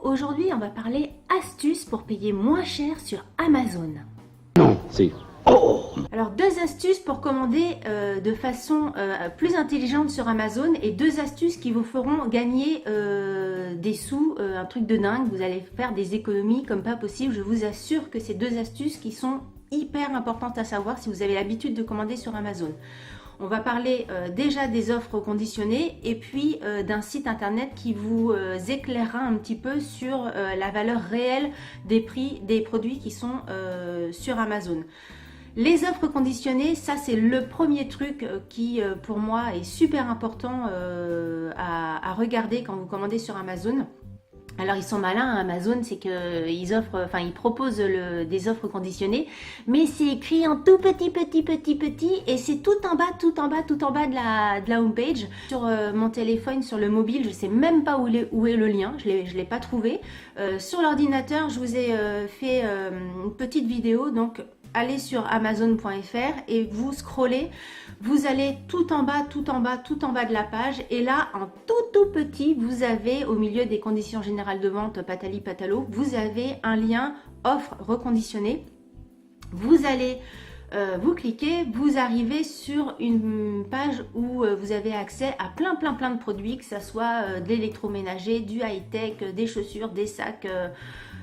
Aujourd'hui on va parler astuces pour payer moins cher sur Amazon. Non, c'est... Oh! Alors 2 astuces pour commander de façon plus intelligente sur Amazon et 2 astuces qui vous feront gagner des sous, un truc de dingue, vous allez faire des économies comme pas possible. Je vous assure que c'est 2 astuces qui sont hyper importantes à savoir si vous avez l'habitude de commander sur Amazon. On va parler déjà des offres conditionnées et puis d'un site internet qui vous éclairera un petit peu sur la valeur réelle des prix des produits qui sont sur Amazon. Les offres conditionnées, ça c'est le premier truc qui pour moi est super important à regarder quand vous commandez sur Amazon. Alors ils sont malins, Amazon, c'est qu'ils offrent, enfin ils proposent des offres conditionnées, mais c'est écrit en tout petit et c'est tout en bas de la homepage. Sur mon téléphone, sur le mobile, je sais même pas où est le lien, je l'ai pas trouvé. Sur l'ordinateur, je vous ai fait une petite vidéo, donc allez sur amazon.fr et vous scrollez, vous allez tout en bas de la page et là en tout petit vous avez au milieu des conditions générales de vente patali patalo, vous avez un lien offre reconditionnée. Vous allez vous cliquez, vous arrivez sur une page où vous avez accès à plein de produits, que ce soit de l'électroménager, du high-tech, des chaussures, des sacs,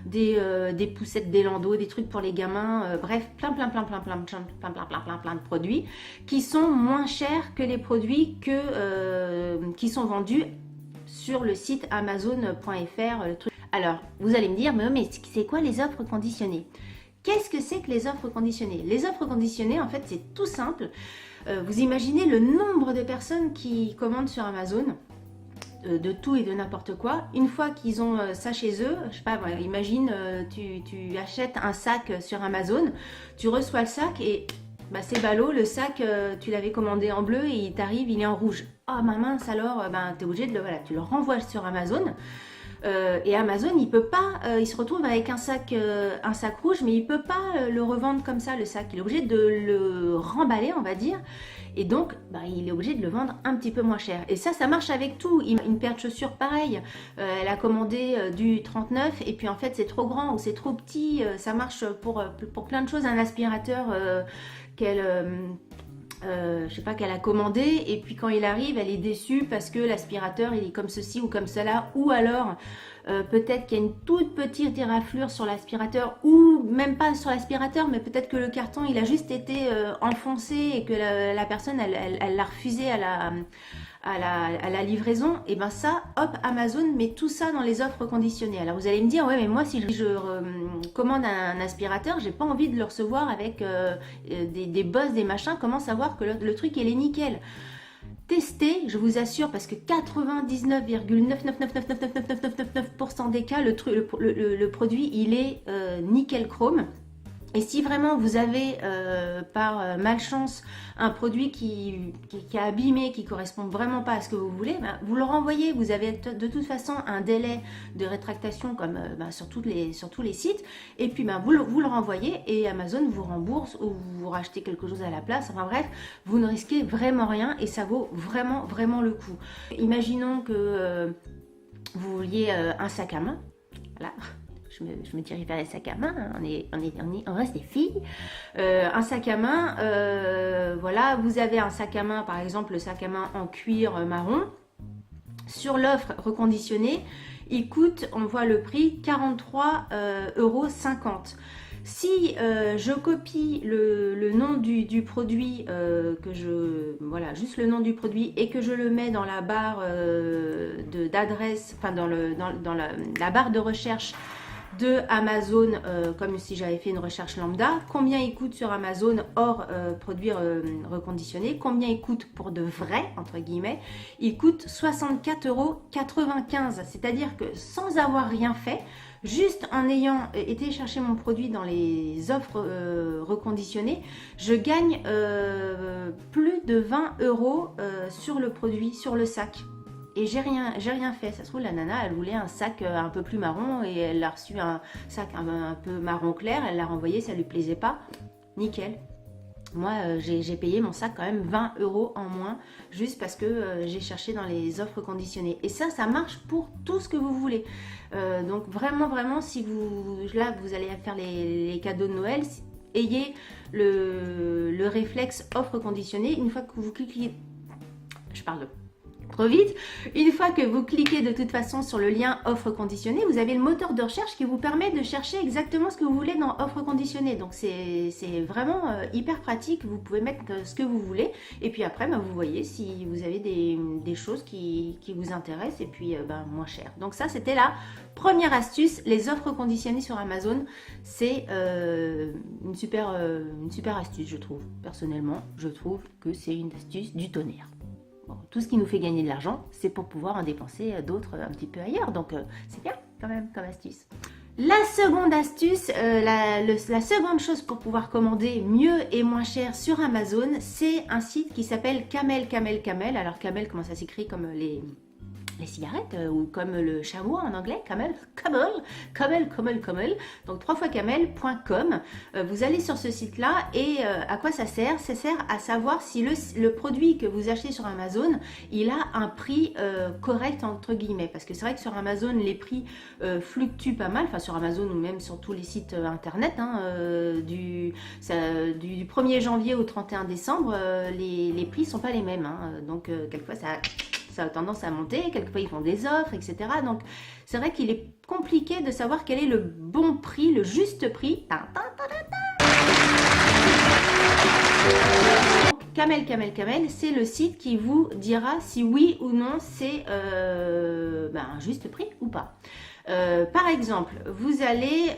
des poussettes, des landaux, des trucs pour les gamins, bref, plein de produits qui sont moins chers que les produits qui sont vendus sur le site amazon.fr. Alors, vous allez me dire, mais c'est quoi les offres conditionnées ? Qu'est-ce que c'est que les offres conditionnées? Les offres conditionnées, en fait, c'est tout simple. Vous imaginez le nombre de personnes qui commandent sur Amazon de tout et de n'importe quoi. Une fois qu'ils ont ça chez eux, je sais pas, imagine tu achètes un sac sur Amazon, tu reçois le sac et bah, c'est ballot, le sac tu l'avais commandé en bleu et il t'arrive, il est en rouge. Ah ma mince, alors tu es obligé de tu le renvoies sur Amazon. Et Amazon, il peut pas, il se retrouve avec un sac rouge, mais il peut pas le revendre comme ça, le sac. Il est obligé de le remballer, on va dire. Et donc, il est obligé de le vendre un petit peu moins cher. Et ça marche avec tout. Une paire de chaussures, pareil. Elle a commandé du 39 et puis en fait, c'est trop grand ou c'est trop petit. Ça marche pour plein de choses. Un aspirateur je sais pas, qu'elle a commandé et puis quand il arrive elle est déçue parce que l'aspirateur il est comme ceci ou comme cela, ou alors peut-être qu'il y a une toute petite éraflure sur l'aspirateur, ou même pas sur l'aspirateur, mais peut-être que le carton il a juste été enfoncé et que la personne elle l'a refusé à la livraison. Et ben ça, hop, Amazon met tout ça dans les offres conditionnées. Alors vous allez me dire, ouais mais moi si je commande un aspirateur, j'ai pas envie de le recevoir avec des bosses, des machins. Comment savoir que le truc il est nickel? Testez, je vous assure, parce que 99,9999999% des cas, le produit il est nickel chrome. Et si vraiment vous avez par malchance un produit qui a abîmé, qui correspond vraiment pas à ce que vous voulez, vous le renvoyez. Vous avez de toute façon un délai de rétractation comme sur tous les sites. Et puis vous le renvoyez et Amazon vous rembourse ou vous rachetez quelque chose à la place. Enfin bref, vous ne risquez vraiment rien et ça vaut vraiment le coup. Imaginons que vous vouliez un sac à main. Voilà. Je me dirige vers les sacs à main, on reste des filles. Un sac à main, voilà, vous avez un sac à main, par exemple le sac à main en cuir marron. Sur l'offre reconditionnée, il coûte, on voit le prix, 43,50 €. Si je copie le nom du produit, voilà, juste le nom du produit, et que je le mets dans la barre d'adresse, enfin dans la barre de recherche de Amazon, comme si j'avais fait une recherche lambda, combien il coûte sur Amazon hors produits reconditionnés, combien il coûte pour de vrai, entre guillemets, il coûte 64,95 €. C'est-à-dire que sans avoir rien fait, juste en ayant été chercher mon produit dans les offres reconditionnées, je gagne plus de 20 € sur le produit, sur le sac. Et j'ai rien fait. Ça se trouve, la nana, elle voulait un sac un peu plus marron et elle a reçu un sac un peu marron clair. Elle l'a renvoyé, ça lui plaisait pas. Nickel. Moi, j'ai payé mon sac quand même 20 € en moins, juste parce que j'ai cherché dans les offres conditionnées. Et ça marche pour tout ce que vous voulez. Donc vraiment, vraiment, si vous allez faire les cadeaux de Noël, ayez le réflexe offre conditionnée. Une fois que vous cliquez, je parle trop vite. Une fois que vous cliquez de toute façon sur le lien offre conditionnée, vous avez le moteur de recherche qui vous permet de chercher exactement ce que vous voulez dans offre conditionnée. Donc c'est vraiment hyper pratique. Vous pouvez mettre ce que vous voulez et puis après vous voyez si vous avez des choses qui vous intéressent et puis moins cher. Donc ça c'était la première astuce. Les offres conditionnées sur Amazon, c'est une super astuce, je trouve. Personnellement, je trouve que c'est une astuce du tonnerre. Bon, tout ce qui nous fait gagner de l'argent, c'est pour pouvoir en dépenser d'autres un petit peu ailleurs. Donc, c'est bien quand même comme astuce. La seconde astuce, la seconde chose pour pouvoir commander mieux et moins cher sur Amazon, c'est un site qui s'appelle Camel. Alors, Camel, comment ça s'écrit? Comme les cigarettes ou comme le chameau en anglais, Camel. Donc 3 fois camel.com. Vous allez sur ce site-là et à quoi ça sert? Ça sert à savoir si le produit que vous achetez sur Amazon, il a un prix correct entre guillemets. Parce que c'est vrai que sur Amazon, les prix fluctuent pas mal. Enfin sur Amazon ou même sur tous les sites internet. Du 1er janvier au 31 décembre, les prix sont pas les mêmes. Donc quelquefois ça a tendance à monter, quelquefois ils font des offres, etc. Donc c'est vrai qu'il est compliqué de savoir quel est le bon prix, le juste prix. Donc, Camel, c'est le site qui vous dira si oui ou non c'est un juste prix ou pas. Par exemple, vous allez,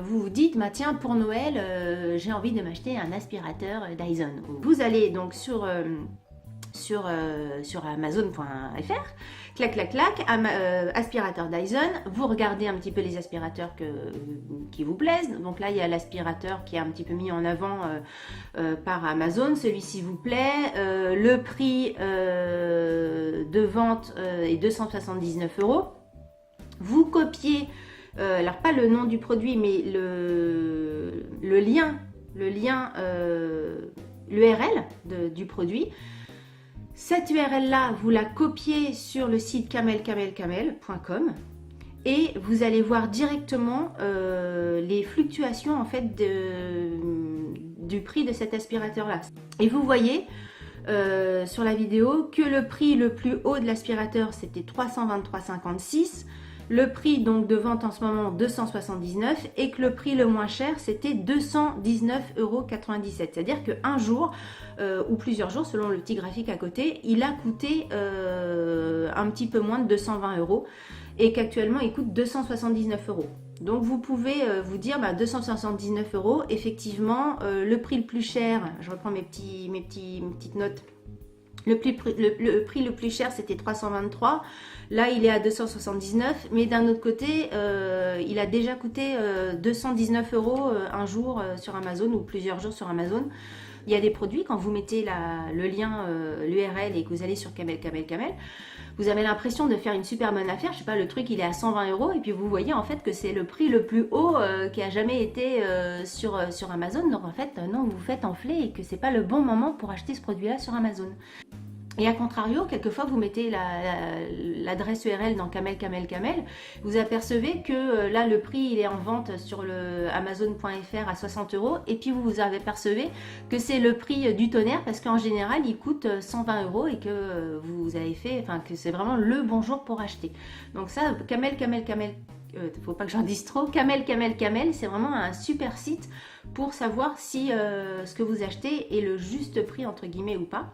vous vous dites, tiens, pour Noël, j'ai envie de m'acheter un aspirateur Dyson. Vous allez donc sur Amazon.fr, clac, aspirateur Dyson, vous regardez un petit peu les aspirateurs qui vous plaisent. Donc là, il y a l'aspirateur qui est un petit peu mis en avant par Amazon, celui-ci vous plaît. Le prix de vente est 279 €. Vous copiez, alors pas le nom du produit, mais l'URL du produit. Cette URL-là, vous la copiez sur le site camel.com et vous allez voir directement les fluctuations en fait du prix de cet aspirateur-là. Et vous voyez sur la vidéo que le prix le plus haut de l'aspirateur, c'était 323,56 €. Le prix donc de vente en ce moment 279 et que le prix le moins cher c'était 219,97 €. C'est-à-dire qu'un jour ou plusieurs jours selon le petit graphique à côté, il a coûté un petit peu moins de 220 € et qu'actuellement il coûte 279 €. Donc vous pouvez vous dire 279 €, effectivement le prix le plus cher, je reprends mes petites notes. Le prix le plus cher c'était 323, là il est à 279, mais d'un autre côté il a déjà coûté 219 € un jour sur Amazon ou plusieurs jours sur Amazon. Il y a des produits, quand vous mettez le lien, l'URL et que vous allez sur Camel, vous avez l'impression de faire une super bonne affaire. Je sais pas, le truc il est à 120 € et puis vous voyez en fait que c'est le prix le plus haut qui a jamais été sur Amazon. Donc en fait non, vous vous faites enfler et que c'est pas le bon moment pour acheter ce produit là sur Amazon. Et à contrario, quelquefois vous mettez l'adresse URL dans Camel, vous apercevez que là le prix il est en vente sur le Amazon.fr à 60 € et puis vous apercevez que c'est le prix du tonnerre parce qu'en général il coûte 120 € et que vous avez fait, que c'est vraiment le bon jour pour acheter. Donc ça, Camel, faut pas que j'en dise trop, Camel, c'est vraiment un super site pour savoir si ce que vous achetez est le juste prix entre guillemets ou pas.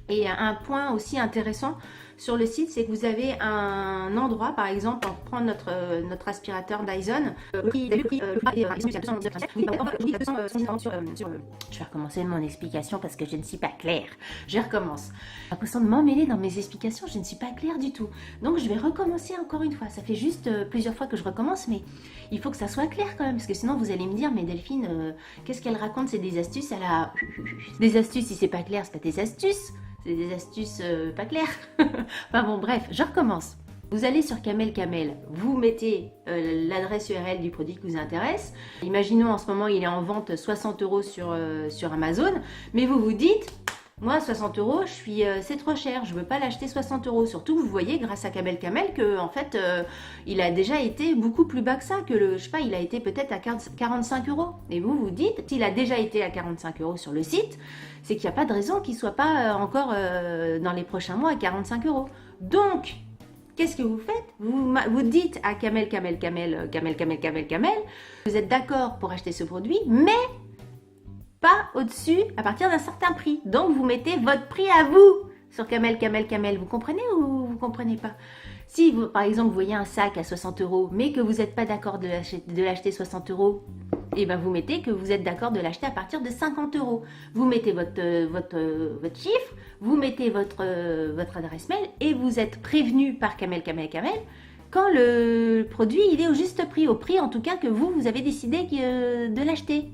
Et un point aussi intéressant sur le site, c'est que vous avez un endroit, par exemple, on prend notre aspirateur Dyson. Je vais recommencer mon explication parce que je ne suis pas claire. Je recommence. J'ai l'impression de m'emmêler dans mes explications, je ne suis pas claire du tout. Donc je vais recommencer encore une fois. Ça fait juste plusieurs fois que je recommence, mais il faut que ça soit clair quand même, parce que sinon vous allez me dire, mais Delphine, qu'est-ce qu'elle raconte? C'est des astuces, elle a des astuces, si c'est pas clair, c'est pas des astuces. C'est des astuces pas claires. Enfin bon, bref, je recommence. Vous allez sur Camel Camel, vous mettez l'adresse URL du produit qui vous intéresse. Imaginons en ce moment il est en vente 60 € sur Amazon, mais vous vous dites, moi 60 €, c'est trop cher, je ne veux pas l'acheter 60 €. Surtout vous voyez grâce à Camel Camel que en fait il a déjà été beaucoup plus bas que ça, que je sais pas, il a été peut-être à 45 €. Et vous vous dites, s'il a déjà été à 45 € sur le site, c'est qu'il n'y a pas de raison qu'il ne soit pas encore dans les prochains mois à 45 €. Donc, qu'est-ce que vous faites? Vous dites à Camel, vous êtes d'accord pour acheter ce produit, mais pas au-dessus à partir d'un certain prix. Donc, vous mettez votre prix à vous sur Camel. Vous comprenez ou vous comprenez pas? Si, vous, par exemple, vous voyez un sac à 60 €, mais que vous n'êtes pas d'accord de l'acheter 60 €, et ben vous mettez que vous êtes d'accord de l'acheter à partir de 50 €. Vous mettez votre chiffre, vous mettez votre adresse mail et vous êtes prévenu par Camel quand le produit il est au juste prix, au prix en tout cas que vous avez décidé de l'acheter.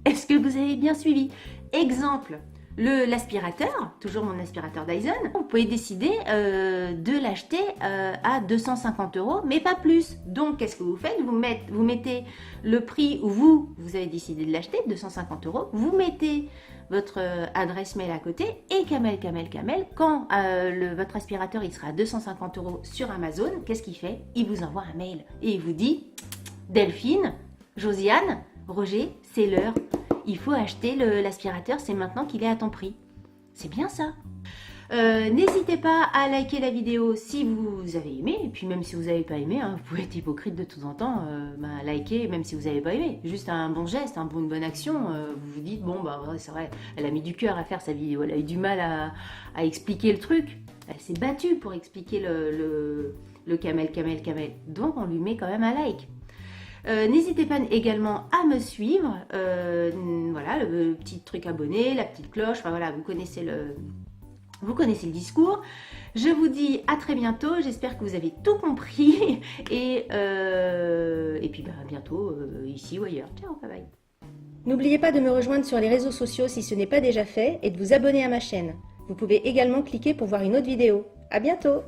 Est-ce que vous avez bien suivi? Exemple, l'aspirateur, toujours mon aspirateur Dyson, vous pouvez décider de l'acheter à 250 €, mais pas plus. Donc, qu'est-ce que vous faites? Vous mettez le prix où vous avez décidé de l'acheter, 250 €, vous mettez votre adresse mail à côté et Camel, quand votre aspirateur il sera à 250 € sur Amazon, qu'est-ce qu'il fait? Il vous envoie un mail et il vous dit « Delphine, Josiane, Roger, c'est l'heure. Il faut acheter l'aspirateur, c'est maintenant qu'il est à ton prix. » C'est bien ça. N'hésitez pas à liker la vidéo si vous avez aimé. Et puis même si vous n'avez pas aimé, hein, vous pouvez être hypocrite de temps en temps, liker même si vous n'avez pas aimé. Juste un bon geste, une bonne action. Vous vous dites, bon, bah c'est vrai, elle a mis du cœur à faire sa vidéo. Elle a eu du mal à expliquer le truc. Elle s'est battue pour expliquer le Camel. Donc on lui met quand même un like. N'hésitez pas également à me suivre, voilà, le petit truc abonné, la petite cloche, enfin voilà, vous connaissez le discours. Je vous dis à très bientôt, j'espère que vous avez tout compris et puis à bientôt ici ou ailleurs. Ciao, bye bye. N'oubliez pas de me rejoindre sur les réseaux sociaux si ce n'est pas déjà fait et de vous abonner à ma chaîne. Vous pouvez également cliquer pour voir une autre vidéo. À bientôt!